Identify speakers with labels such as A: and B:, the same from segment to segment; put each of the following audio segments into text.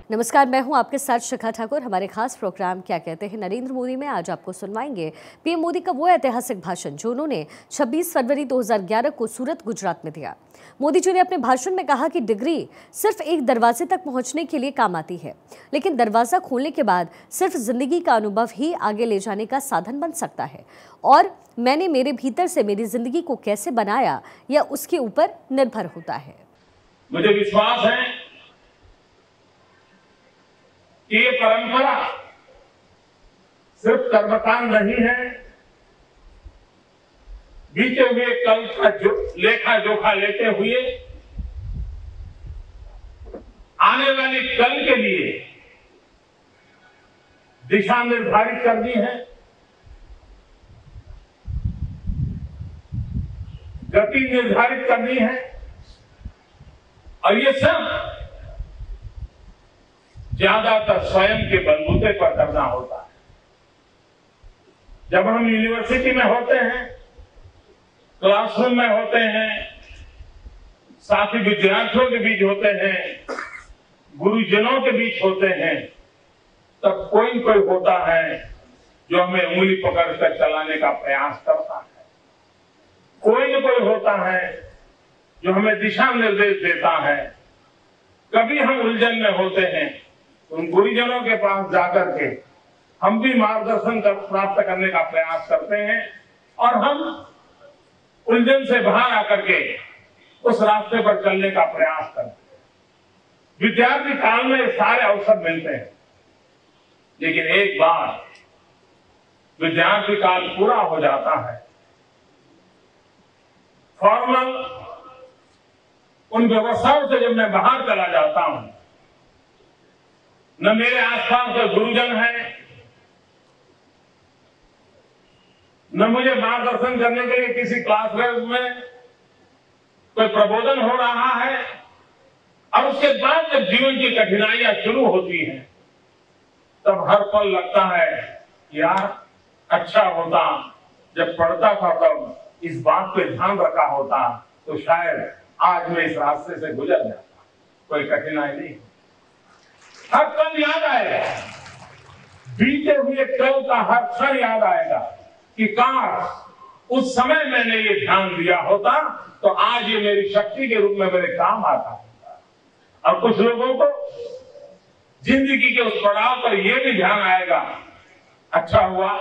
A: नमस्कार, मैं हूं आपके साथ शिखा ठाकुर। हमारे खास प्रोग्राम क्या कहते हैं नरेंद्र मोदी में आज आपको सुनवाएंगे पीएम मोदी का वो ऐतिहासिक भाषण जो उन्होंने 26 फरवरी 2011 को सूरत, गुजरात में दिया। मोदी जी ने अपने भाषण में कहा कि डिग्री सिर्फ एक दरवाजे तक पहुंचने के लिए काम आती है, लेकिन दरवाजा खोलने के बाद सिर्फ जिंदगी का अनुभव ही आगे ले जाने का साधन बन सकता है। और मैंने मेरे भीतर से मेरी जिंदगी को कैसे बनाया यह उसके ऊपर निर्भर होता है।
B: मुझे विश्वास है कि ये परंपरा सिर्फ कर्मकांड नहीं है, बीते हुए कल का लेखा जोखा लेते हुए आने वाली कल के लिए दिशा निर्धारित करनी है, गति निर्धारित करनी है। और ये सब ज्यादातर स्वयं के बलबूते पर करना होता है। जब हम यूनिवर्सिटी में होते हैं, क्लासरूम में होते हैं, साथी विद्यार्थियों के बीच होते हैं, गुरुजनों के बीच होते हैं, तब कोई न कोई होता है जो हमें उंगली पकड़कर चलाने का प्रयास करता है। कोई न कोई होता है जो हमें दिशा निर्देश देता है। कभी हम उलझन में होते हैं, उन गुरुजनों के पास जाकर के हम भी मार्गदर्शन प्राप्त करने का प्रयास करते हैं और हम उलझन से बाहर आकर के उस रास्ते पर चलने का प्रयास करते हैं। विद्यार्थी काल में सारे अवसर मिलते हैं, लेकिन एक बार विद्यार्थी काल पूरा हो जाता है, फॉर्मल उन व्यवस्थाओं से जब मैं बाहर चला जाता हूं, न मेरे आसपास कोई गुरुजन है, न मुझे मार्गदर्शन करने के लिए किसी क्लासरूम में कोई प्रबोधन हो रहा है। और उसके बाद जब जीवन की कठिनाइयां शुरू होती हैं, तब हर पल लगता है यार अच्छा होता जब पढ़ता था तब इस बात पे ध्यान रखा होता तो शायद आज मैं इस रास्ते से गुजर जाता। कोई कठिनाई नहीं, हर पल याद आएगा, बीते हुए कल का हर क्षण याद आएगा कि काश उस समय मैंने ये ध्यान दिया होता तो आज ये मेरी शक्ति के रूप में मेरे काम आता होता। और कुछ लोगों को जिंदगी के उस पड़ाव पर यह भी ध्यान आएगा, अच्छा हुआ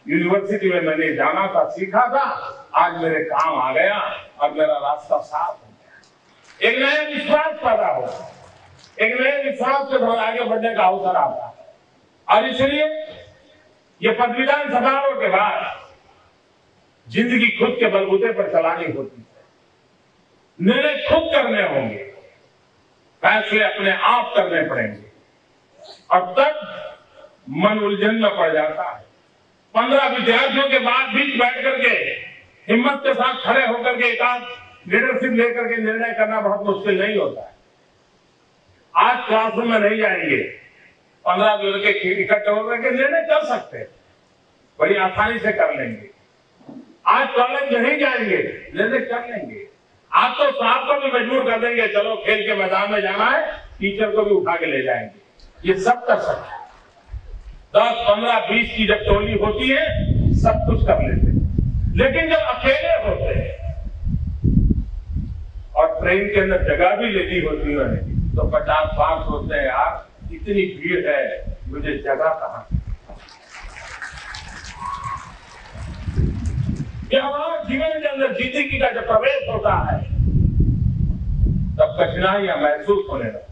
B: यूनिवर्सिटी में मैंने जाना था, सीखा था, आज मेरे काम आ गया और मेरा रास्ता साफ हो गया। एक नया विश्वास पैदा होगा, एक नए विश्वास के बाद आगे बढ़ने का अवसर आता है। और इसलिए ये पदवीदान समारोह के बाद जिंदगी खुद के बलबूते पर चलानी होती है। निर्णय खुद करने होंगे, फैसले अपने आप करने पड़ेंगे, और तब मन उलझन में पड़ जाता है। 15 विद्यार्थियों के बाद बीच बैठ करके हिम्मत के साथ खड़े होकर के एक आध लीडरशिप लेकर के निर्णय करना बहुत मुश्किल नहीं होता है। आज क्लासरूम में नहीं जाएंगे, 15 लड़के इकट्ठे होकर के निर्णय कर सकते हैं, बड़ी आसानी से कर लेंगे। आज कॉलेज नहीं जाएंगे, निर्णय कर लेंगे। आज तो साहब को भी मजबूर कर देंगे, चलो खेल के मैदान में जाना है, टीचर को भी उठा के ले जाएंगे। ये सब कर सकते हैं। 10, 15, 20 की जब टोली होती है सब कुछ कर लेते हैं, लेकिन जब अकेले होते हैं और ट्रेन के अंदर जगह भी लेनी होती है तो 50 बार सोचते हैं यार इतनी भीड़ है, मुझे जगह कहां। हमारा जीवन के अंदर जिंदगी का जब प्रवेश होता है तब कठिनाइयां महसूस होने लगती।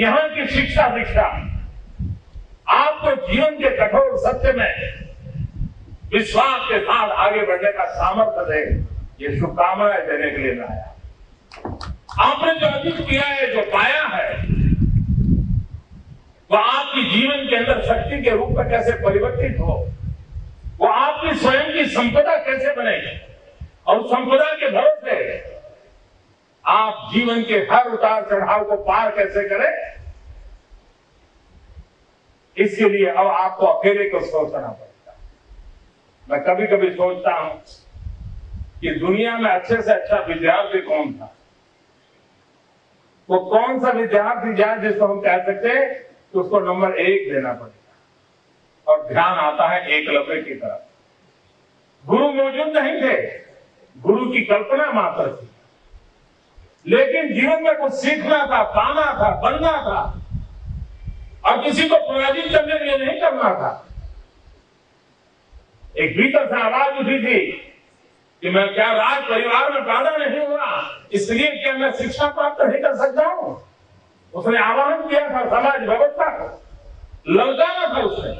B: यहां की शिक्षा दीक्षा आपको जीवन के कठोर सत्य में विश्वास के साथ आगे बढ़ने का सामर्थ्य दे, ये शुभकामनाएं देने के लिए मैं आया। आपने जो अर्जित किया है, जो पाया है, वह आपकी जीवन के अंदर शक्ति के रूप में कैसे परिवर्तित हो, वो आपकी स्वयं की संपदा कैसे बने, और संपदा के भरोसे आप जीवन के हर उतार चढ़ाव को पार कैसे करें, इसके लिए अब आपको अकेले को सोचना पड़ता है। मैं कभी कभी सोचता हूं कि दुनिया में अच्छे से अच्छा विद्यार्थी कौन था। वो कौन सा विद्यार्थी जाए जिसको हम कह सकते हैं कि उसको नंबर 1 देना पड़ेगा। और ध्यान आता है एकलव्य की तरफ। गुरु मौजूद नहीं थे, गुरु की कल्पना मात्र थी, लेकिन जीवन में कुछ सीखना था, पाना था, बनना था और किसी को पराजित करने के लिए नहीं करना था। एक भीतर से आवाज उठी थी कि मैं क्या राज परिवार में पैदा नहीं हुआ, इसलिए क्या मैं शिक्षा प्राप्त नहीं कर सकता हूं। उसने आह्वान किया था समाज व्यवस्था को, ललकारा था उसने।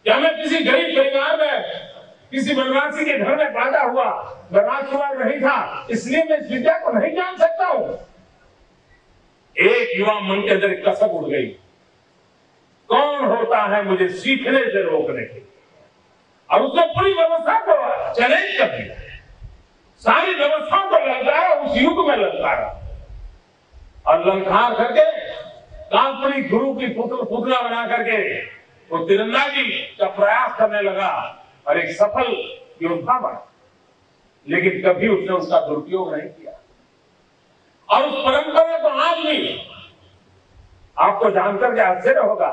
B: क्या मैं किसी गरीब परिवार में, किसी वनवासी के घर में पैदा हुआ, मैं राजकुमार नहीं था, इसलिए मैं इस विद्या को नहीं जान सकता हूं। एक युवा मन के अंदर कसक उठ गई, कौन होता है मुझे सीखने से रोकने के लिए। और उसने पूरी व्यवस्था को चैलेंज कर दिया, सारी व्यवस्थाओं को ललकारा, उस युग में ललकारा और ललकार करके काल्पनिक गुरु की पुतला बना करके वो तीरंदाजी का प्रयास करने लगा और एक सफल योद्धा बना। लेकिन कभी उसने उसका दुरुपयोग नहीं किया। और उस परंपरा को आज भी आपको जानकर के आश्चर्य होगा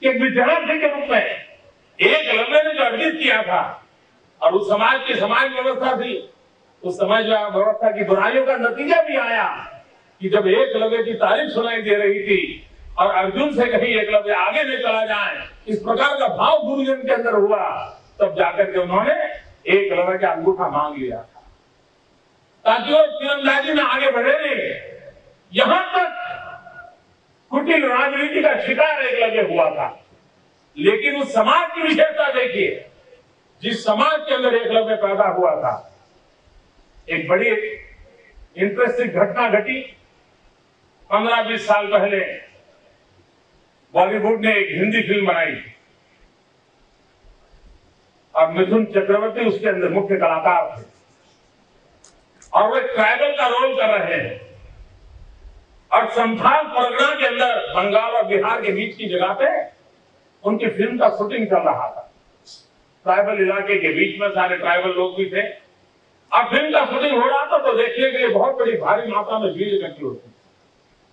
B: कि एक विद्यार्थी के रूप में एकलव्य ने जो अर्जित किया था, और उस समाज की समाज व्यवस्था थी, उस समाज व्यवस्था की बुराइयों का नतीजा भी आया कि जब एकलव्य की तारीफ सुनाई दे रही थी और अर्जुन से कहीं एकलव्य आगे नहीं चला जाए, इस प्रकार का भाव गुरुजन के अंदर हुआ, तब जाकर के उन्होंने एकलव्य का अंगूठा मांग लिया था ताकि वो तीरंदाजी में आगे बढ़े नहीं। यहां तक कुटिल राजनीति का शिकार एकलव्य हुआ था। लेकिन उस समाज की विशेषता देखिए, जिस समाज के अंदर एकलव्य पैदा हुआ था, एक बड़ी इंटरेस्टिंग घटना घटी। 15-20 साल पहले बॉलीवुड ने एक हिंदी फिल्म बनाई थी और मिथुन चक्रवर्ती उसके अंदर मुख्य कलाकार थे और वो एक ट्राइबल का रोल कर रहे हैं। और संथाल परगना के अंदर बंगाल और बिहार के बीच की जगह पे उनकी फिल्म का शूटिंग चल रहा था। ट्राइबल इलाके के बीच में सारे ट्राइबल लोग भी थे और फिल्म का शूटिंग हो रहा था, तो देखने के लिए बहुत बड़ी भारी मात्रा में भीड़ इकट्ठी होती।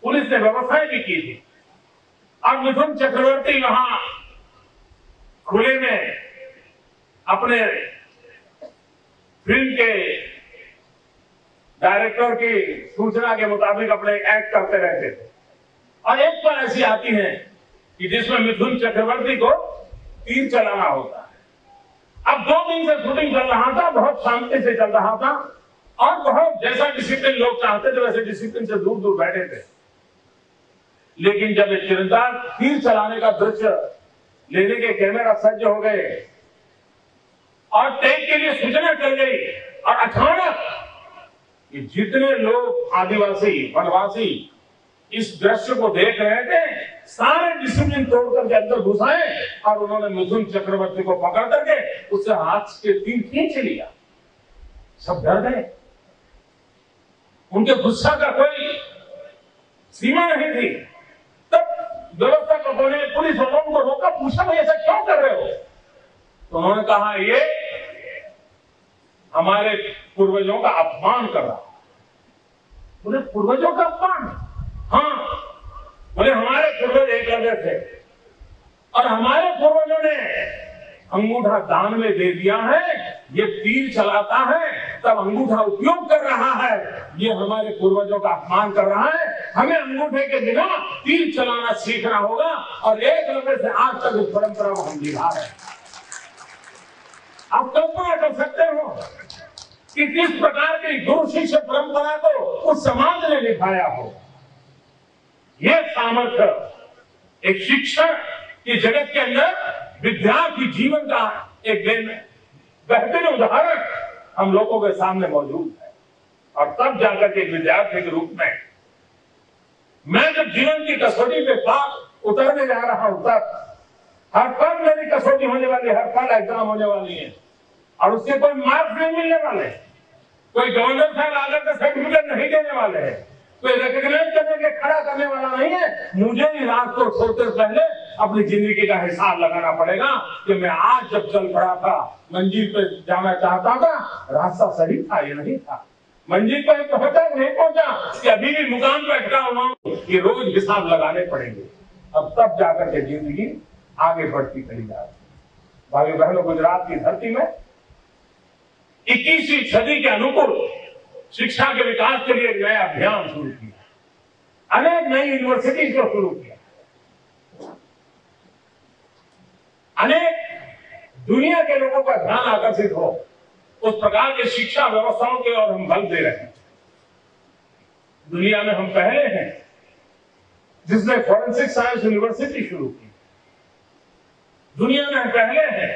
B: पुलिस ने व्यवस्थाएं भी की थी और मिथुन चक्रवर्ती वहां खुले में अपने फिल्म के डायरेक्टर की सूचना के मुताबिक अपने एक्ट करते रहते थे। और एक बार ऐसी आती है कि जिसमें मिथुन चक्रवर्ती को तीर चलाना होता है। अब 2 दिन से शूटिंग चल रहा था, बहुत शांति से चल रहा था और बहुत जैसा डिसिप्लिन लोग चाहते थे वैसे डिसिप्लिन से दूर दूर बैठे थे। लेकिन जब एक तीरंदाज तीर चलाने का दृश्य लेने के कैमरा सज्ज हो गए और टेक के लिए सूचना चल गई और अचानक ये जितने लोग आदिवासी वनवासी इस दृश्य को देख रहे थे, सारे डिसिप्लिन तोड़कर के अंदर घुसाए और उन्होंने मिथुन चक्रवर्ती को पकड़ करके उससे हाथ के तीर खींच लिया। सब डर गए, उनके गुस्सा का कोई सीमा नहीं थी। तब व्यवस्था को ने पुलिस वालों को रोका, पूछा भाई ऐसा क्यों कर रहे हो? तो उन्होंने कहा ये हमारे पूर्वजों का अपमान कर रहा। बोले पूर्वजों का अपमान? हाँ, बोले हमारे पूर्वज एकलव्य थे और हमारे पूर्वजों ने अंगूठा दान में दे दिया है, ये तीर चलाता है तब अंगूठा उपयोग कर रहा है, ये हमारे पूर्वजों का अपमान कर रहा है। हमें अंगूठे के बिना तीर चलाना सीखना होगा और एकलव्य से आज तक इस परंपरा को हम निभा रहे हैं। आप कल्पना कर सकते हो कि किस प्रकार की गुरु शिष्य परंपरा को उस समाज ने निभाया हो। यह सामर्थ्य एक शिक्षण की जगत के अंदर विद्यार्थी जीवन का एक बेहतरीन उदाहरण हम लोगों के सामने मौजूद है। और तब जाकर के विद्यार्थी के रूप में मैं जब जीवन की कसौटी पे पार उतरने जा रहा हूं, तब हर पल मेरी कसौटी होने वाली, हर पल एग्जाम होने वाली है और उससे कोई मार्क्स नहीं मिलने वाले, कोई गवर्नर साहब आकर के सर्टिफिकेट नहीं देने वाले हैं, कोई रिकॉग्नाइज करने के खड़ा करने वाला नहीं है। मुझे ही रात को सोते पहले अपनी जिंदगी का हिसाब लगाना पड़ेगा कि मैं आज जब चल पड़ा था, मंजिल पे जाना चाहता था, रास्ता सही था या नहीं था। मंजिल पर पहुंचा नहीं पहुंचा कि अभी भी मुकाम पर अटका हुआ हूं, ये रोज हिसाब लगाने पड़ेंगे। अब तब जाकर के जिंदगी आगे बढ़ती चली जा रही। भाई बहनों, गुजरात की धरती में 21वीं सदी के अनुकूल शिक्षा के विकास के लिए एक नया अभियान शुरू किया, अनेक नई यूनिवर्सिटीज को शुरू किया, अनेक दुनिया के लोगों का ध्यान आकर्षित हो उस प्रकार के शिक्षा व्यवस्थाओं के और हम बल दे रहे हैं। दुनिया में हम पहले हैं जिसने फॉरेंसिक साइंस यूनिवर्सिटी शुरू की। दुनिया में हम पहले हैं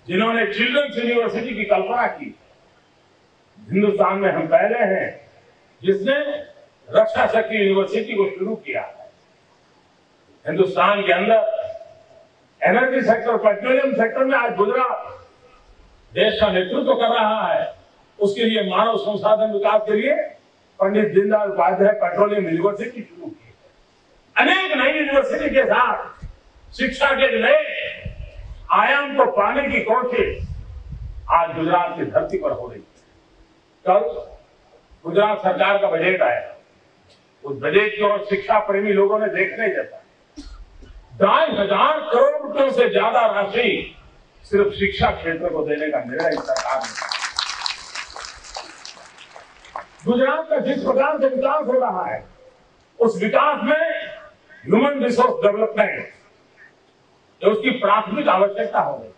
B: जिन्होंने चिल्ड्रंस यूनिवर्सिटी की कल्पना की। हिंदुस्तान में हम पहले हैं जिसने रक्षा शक्ति यूनिवर्सिटी को शुरू किया है। हिंदुस्तान के अंदर एनर्जी सेक्टर, पेट्रोलियम सेक्टर में आज गुजरात देश का नेतृत्व कर रहा है। उसके लिए मानव संसाधन विकास के लिए पंडित दीनदयाल उपाध्याय पेट्रोलियम यूनिवर्सिटी शुरू की। अनेक नई यूनिवर्सिटी के साथ शिक्षा के नए आयाम को पाने की कोशिश आज गुजरात की धरती पर हो रही है। कल गुजरात सरकार का बजट आया, उस बजट को शिक्षा प्रेमी लोगों ने देखने जैसा 2,500 करोड़ रुपयों से ज्यादा राशि सिर्फ शिक्षा क्षेत्र को देने का निर्णय सरकार ने। गुजरात का जिस प्रकार से विकास हो रहा है, उस विकास में ह्यूमन रिसोर्स डेवलपमेंट जो उसकी प्राथमिक आवश्यकता हो गई।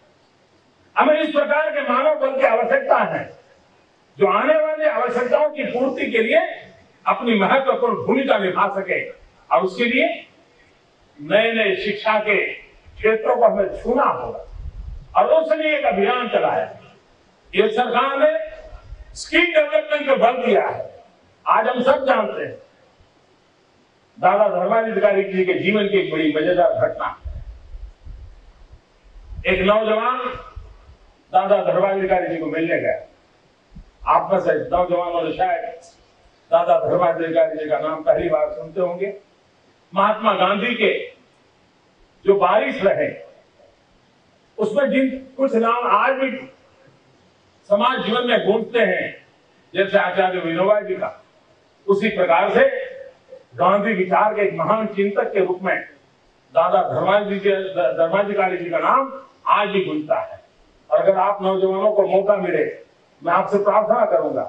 B: हमें इस प्रकार के मानव बल की आवश्यकता है जो आने वाली आवश्यकताओं की पूर्ति के लिए अपनी महत्वपूर्ण भूमिका निभा सके, और उसके लिए नए नए शिक्षा के क्षेत्रों को हमें छूना होगा। और उसने एक अभियान चलाया। ये सरकार ने स्किल डेवलपमेंट को बल दिया है। आज हम सब जानते हैं दादा धर्माधिकारी जी के जीवन की एक बड़ी मजेदार घटना। एक नौजवान दादा धर्माधिकारी जी को मिलने गया। आप में से नौजवानों ने शायद दादा धर्माधिकारी जी का नाम पहली बार सुनते होंगे। महात्मा गांधी के जो बारिश रहे उसमें जिन कुछ नाम आज भी समाज जीवन में गूंजते हैं, जैसे आचार्य विनोबा जी का, उसी प्रकार से गांधी विचार के एक महान चिंतक के रूप में दादा धर्माधिकारी जी का नाम आज भी गूंजता है। और अगर आप नौजवानों को मौका मिले, मैं आपसे प्रार्थना करूंगा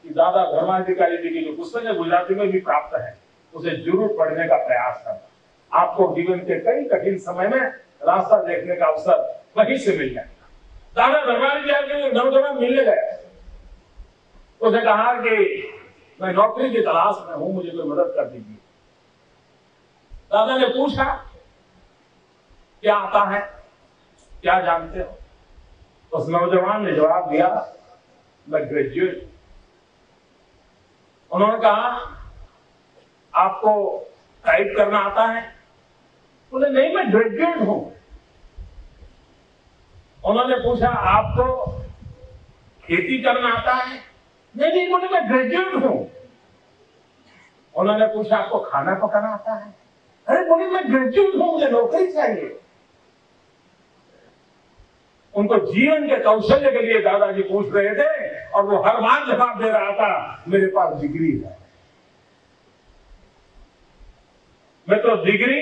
B: कि दादा धर्माधिकारी जी की जो पुस्तकें गुजराती में भी प्राप्त है, उसे जरूर पढ़ने का प्रयास करना। आपको जीवन के कई कठिन समय में रास्ता देखने का अवसर वहीं से मिल जाएगा। दादा धर्माधिकारी जी नौजवान मिलने गए, उसने कहा कि मैं नौकरी की तलाश में हूं, मुझे कोई मदद कर दीजिए। दादा ने पूछा क्या आता है, क्या जानते हो? उस नौजवान ने जवाब दिया, मैं ग्रेजुएट। उन्होंने कहा आपको टाइप करना आता है? बोले नहीं, मैं ग्रेजुएट हूं। उन्होंने पूछा आपको खेती करना आता है? नहीं नहीं, बोले मैं ग्रेजुएट हूं। उन्होंने पूछा आपको खाना पकाना आता है? अरे बोले मैं ग्रेजुएट हूं, मुझे नौकरी चाहिए। उनको जीवन के कौशल्य के लिए दादाजी पूछ रहे थे और वो हर बार जवाब दे रहा था मेरे पास डिग्री है। मित्रों, डिग्री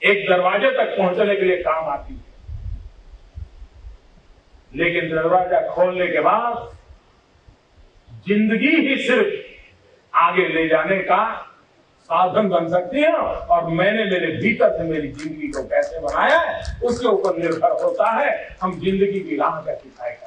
B: एक दरवाजे तक पहुंचने के लिए काम आती है, लेकिन दरवाजा खोलने के बाद जिंदगी ही सिर्फ आगे ले जाने का साधन बन सकती है। और मैंने मेरे भीतर से मेरी जिंदगी को कैसे बनाया है उसके ऊपर निर्भर होता है हम जिंदगी की राह कैसे तय करें।